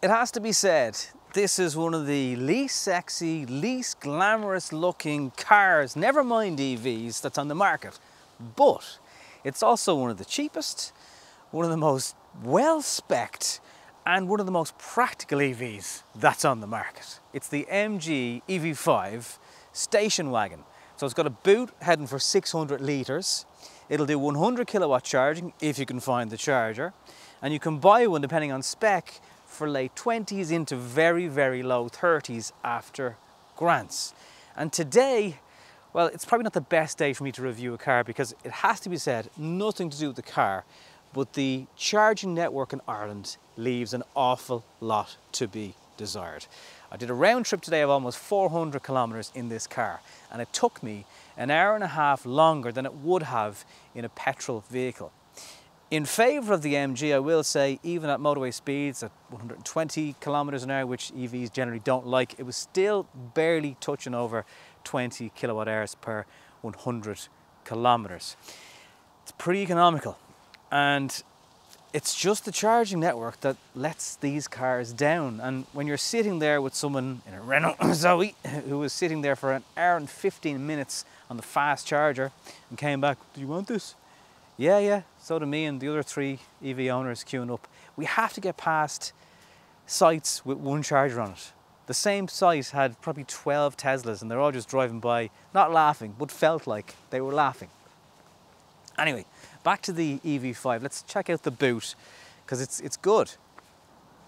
It has to be said, this is one of the least sexy, least glamorous looking cars, never mind EVs, that's on the market. But it's also one of the cheapest, one of the most well-specced, and one of the most practical EVs that's on the market. It's the MG EV5 station wagon. So it's got a boot heading for 600 litres. It'll do 100 kilowatt charging if you can find the charger. And you can buy one, depending on spec, for late 20s into very, very low 30s after grants. And today, well, it's probably not the best day for me to review a car because it has to be said, nothing to do with the car, but the charging network in Ireland leaves an awful lot to be desired. I did a round trip today of almost 400 kilometers in this car, and it took me an hour and a half longer than it would have in a petrol vehicle. In favour of the MG, I will say, even at motorway speeds at 120 kilometers an hour, which EVs generally don't like, it was still barely touching over 20 kilowatt hours per 100 kilometers. It's pretty economical, and it's just the charging network that lets these cars down. And when you're sitting there with someone in a Renault Zoe who was sitting there for an hour and 15 minutes on the fast charger and came back, do you want this? Yeah, so do me and the other 3 EV owners queuing up. We have to get past sites with one charger on it. The same site had probably 12 Teslas and they're all just driving by, not laughing, but felt like they were laughing. Anyway, back to the EV5. Let's check out the boot, because it's good.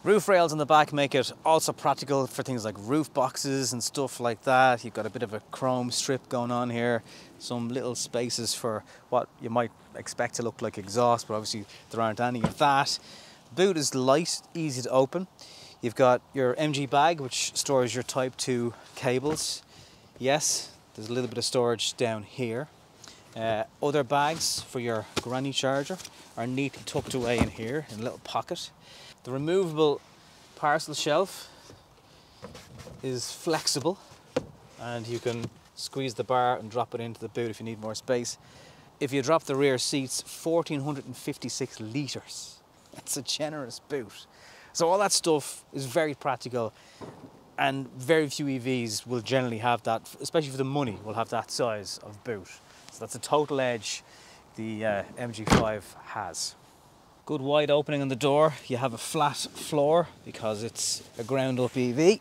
Roof rails on the back make it also practical for things like roof boxes and stuff like that. You've got a bit of a chrome strip going on here, some little spaces for what you might expect to look like exhaust, but obviously there aren't any of that. The boot is light, easy to open. You've got your MG bag, which stores your Type 2 cables. Yes, there's a little bit of storage down here. Other bags for your granny charger are neatly tucked away in here in a little pocket. The removable parcel shelf is flexible and you can squeeze the bar and drop it into the boot if you need more space. If you drop the rear seats, 1456 litres. That's a generous boot. So all that stuff is very practical, and very few EVs will generally have that, especially for the money, will have that size of boot. So that's a total edge the MG5 has. Good wide opening on the door. You have a flat floor because it's a ground up EV.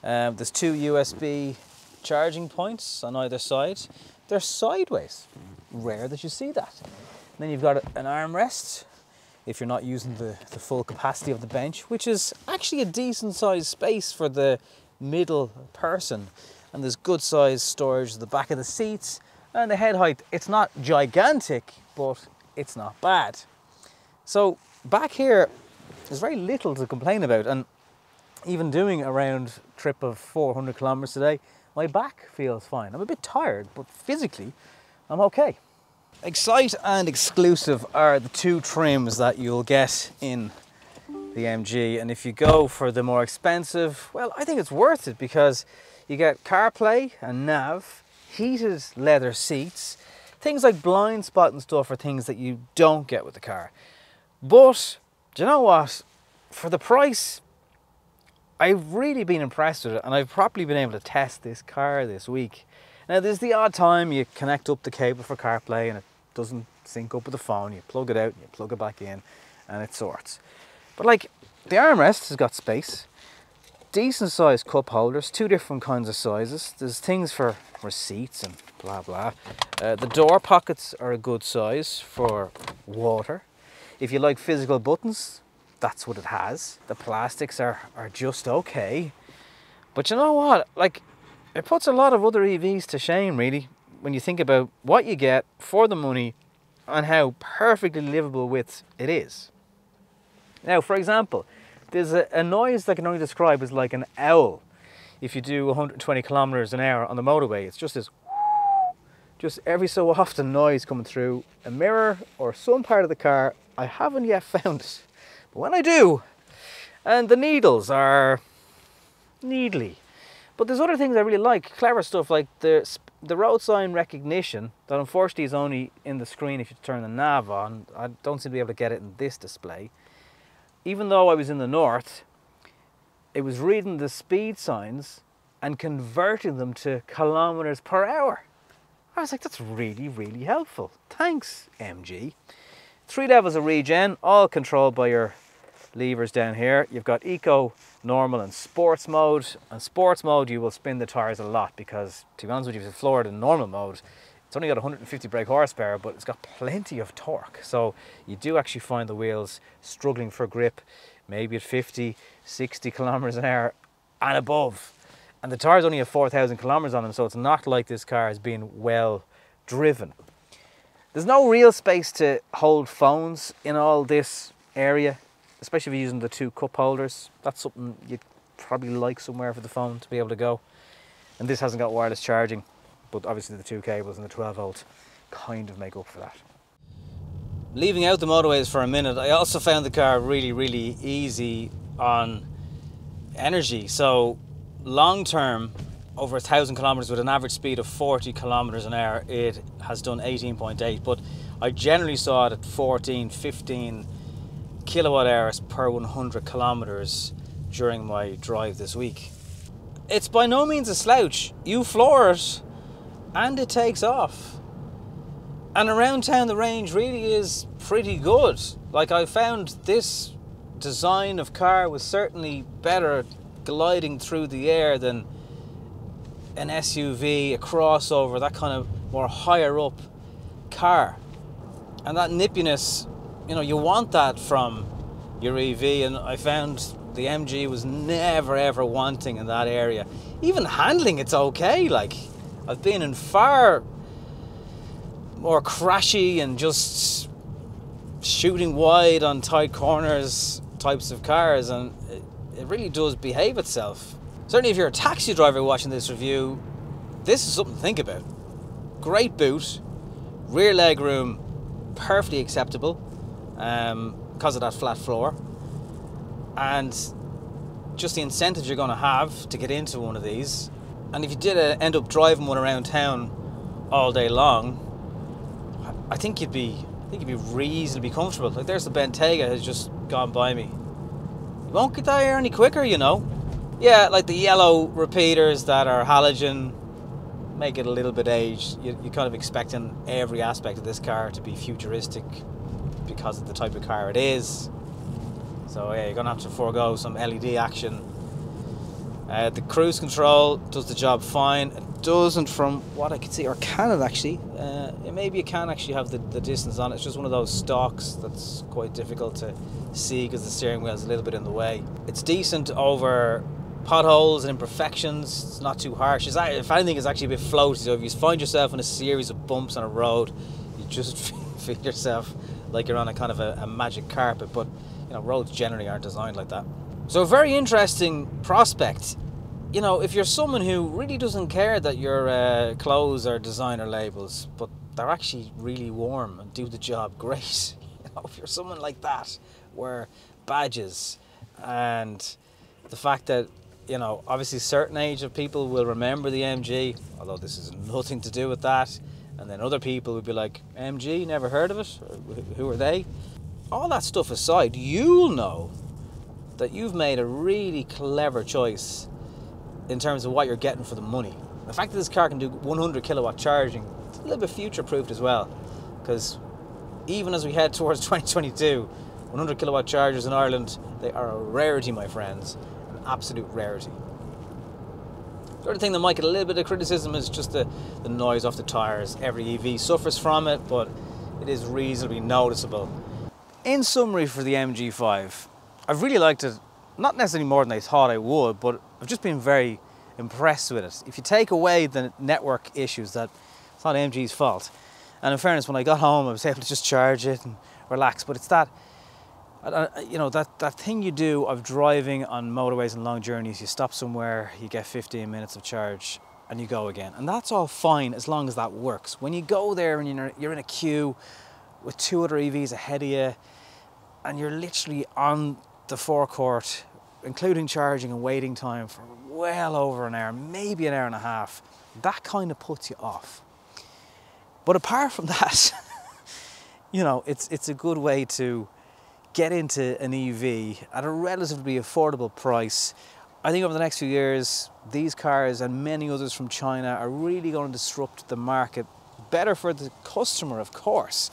There's 2 USB charging points on either side. They're sideways. Rare that you see that. And then you've got an armrest if you're not using the full capacity of the bench, which is actually a decent sized space for the middle person. And there's good sized storage at the back of the seats. And the head height, it's not gigantic, but it's not bad. So back here, there's very little to complain about. And even doing a round trip of 400 kilometers today, my back feels fine. I'm a bit tired, but physically, I'm okay. Excite and Exclusive are the 2 trims that you'll get in the MG. And if you go for the more expensive, well, I think it's worth it because you get CarPlay and nav, heated leather seats, things like blind spot and stuff are things that you don't get with the car. But, do you know what? For the price, I've really been impressed with it, and I've probably been able to test this car this week. Now, there's the odd time you connect up the cable for CarPlay and it doesn't sync up with the phone. You plug it out, you plug it back in, and it sorts. But like, the armrest has got space, decent sized cup holders, 2 different kinds of sizes. There's things for receipts and blah blah. The door pockets are a good size for water. If you like physical buttons, that's what it has. The plastics are just okay. But you know what? Like, it puts a lot of other EVs to shame, really, when you think about what you get for the money and how perfectly livable with it is. Now, for example, there's a noise that I can only describe as like an owl. If you do 120 kilometers an hour on the motorway, it's just this, just every so often noise coming through a mirror or some part of the car. I haven't yet found it, but when I do, and the needles are needly. But there's other things I really like, clever stuff like the road sign recognition that unfortunately is only in the screen if you turn the nav on. I don't seem to be able to get it in this display. Even though I was in the north, it was reading the speed signs and converting them to kilometers per hour. I was like, that's really, really helpful. Thanks, MG. 3 levels of regen, all controlled by your levers down here. You've got eco, normal and sports mode. And sports mode, you will spin the tires a lot because, to be honest with you, if you floor it in normal mode, it's only got 150 brake horsepower, but it's got plenty of torque. So you do actually find the wheels struggling for grip, maybe at 50, 60 kilometers an hour and above. And the tires only have 4,000 kilometers on them, so it's not like this car is being well driven. There's no real space to hold phones in all this area, especially if you're using the 2 cup holders. That's something you'd probably like somewhere for the phone to be able to go. And this hasn't got wireless charging, but obviously the 2 cables and the 12 volt kind of make up for that. Leaving out the motorways for a minute, I also found the car really, really easy on energy. So long term, over 1,000 kilometers with an average speed of 40 kilometers an hour, it has done 18.8, but I generally saw it at 14, 15 kilowatt hours per 100 kilometers during my drive this week. It's by no means a slouch. You floor it and it takes off. And around town the range really is pretty good. Like, I found this design of car was certainly better at gliding through the air than an SUV, a crossover, that kind of more higher up car. And that nippiness, you know, you want that from your EV, and I found the MG was never ever wanting in that area. Even handling, it's okay. Like, I've been in far more crashy and just shooting wide on tight corners types of cars, and it really does behave itself. Certainly if you're a taxi driver watching this review, this is something to think about. Great boot, rear leg room perfectly acceptable because of that flat floor, and just the incentives you're going to have to get into one of these. And if you did end up driving one around town all day long, I think you'd be reasonably comfortable. Like, there's the Bentayga has just gone by me. You won't get there any quicker, you know. Yeah, like the yellow repeaters that are halogen make it a little bit aged. You're kind of expecting every aspect of this car to be futuristic because of the type of car it is. So yeah, you're going to have to forego some LED action. The cruise control does the job fine. It doesn't, from what I can see, or can it actually? Maybe it can actually have the distance on it. It's just one of those stalks that's quite difficult to see because the steering wheel is a little bit in the way. It's decent over potholes and imperfections. It's not too harsh. If anything, it's actually a bit floaty. So if you find yourself in a series of bumps on a road, you just feel yourself like you're on a kind of a magic carpet. But you know, roads generally aren't designed like that. So a very interesting prospect. You know, if you're someone who really doesn't care that your clothes are designer labels, but they're actually really warm and do the job great. You know, if you're someone like that, where badges and the fact that, you know, obviously a certain age of people will remember the MG, although this has nothing to do with that, and then other people would be like, MG, never heard of it? Who are they? All that stuff aside, you'll know that you've made a really clever choice in terms of what you're getting for the money. The fact that this car can do 100 kilowatt charging, it's a little bit future-proofed as well, because even as we head towards 2022, 100 kilowatt chargers in Ireland, they are a rarity, my friends, an absolute rarity. The other thing that might get a little bit of criticism is just the noise off the tyres. Every EV suffers from it, but it is reasonably noticeable. In summary for the MG5, I've really liked it, not necessarily more than I thought I would, but I've just been very impressed with it. If you take away the network issues, that it's not MG's fault. And in fairness, when I got home, I was able to just charge it and relax. But it's that, you know, that thing you do of driving on motorways and long journeys. You stop somewhere, you get 15 minutes of charge, and you go again. And that's all fine as long as that works. When you go there and you're in a queue with 2 other EVs ahead of you, and you're literally on the forecourt, including charging and waiting time for well over an hour, maybe an hour and a half, that kind of puts you off. But apart from that, you know, it's a good way to get into an EV at a relatively affordable price I think over the next few years, these cars and many others from China are really going to disrupt the market. Better for the customer, of course,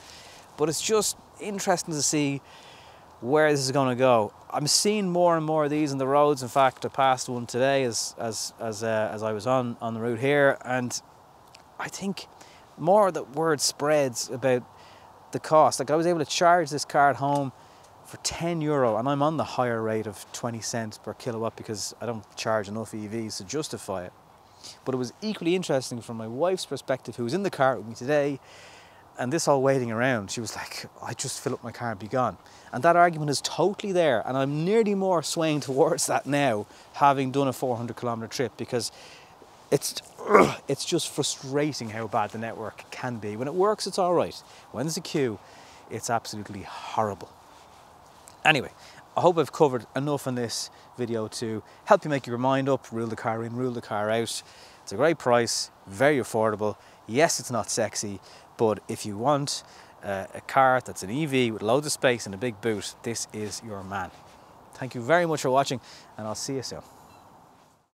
but it's just interesting to see where this is going to go. I'm seeing more and more of these on the roads. In fact, I passed one today as I was on the route here, and I think more that word spreads about the cost. Like, I was able to charge this car at home for €10, and I'm on the higher rate of 20 cents per kilowatt because I don't charge enough EVs to justify it. But it was equally interesting from my wife's perspective, who was in the car with me today, and this all waiting around. She was like, I just fill up my car and be gone. And that argument is totally there, and I'm nearly more swaying towards that now, having done a 400-kilometre trip, because it's just frustrating how bad the network can be. When it works, it's all right. When there's a queue, it's absolutely horrible. Anyway, I hope I've covered enough in this video to help you make your mind up, rule the car in, rule the car out. It's a great price, very affordable. Yes, it's not sexy, but if you want a car that's an EV with loads of space and a big boot, this is your man. Thank you very much for watching, and I'll see you soon.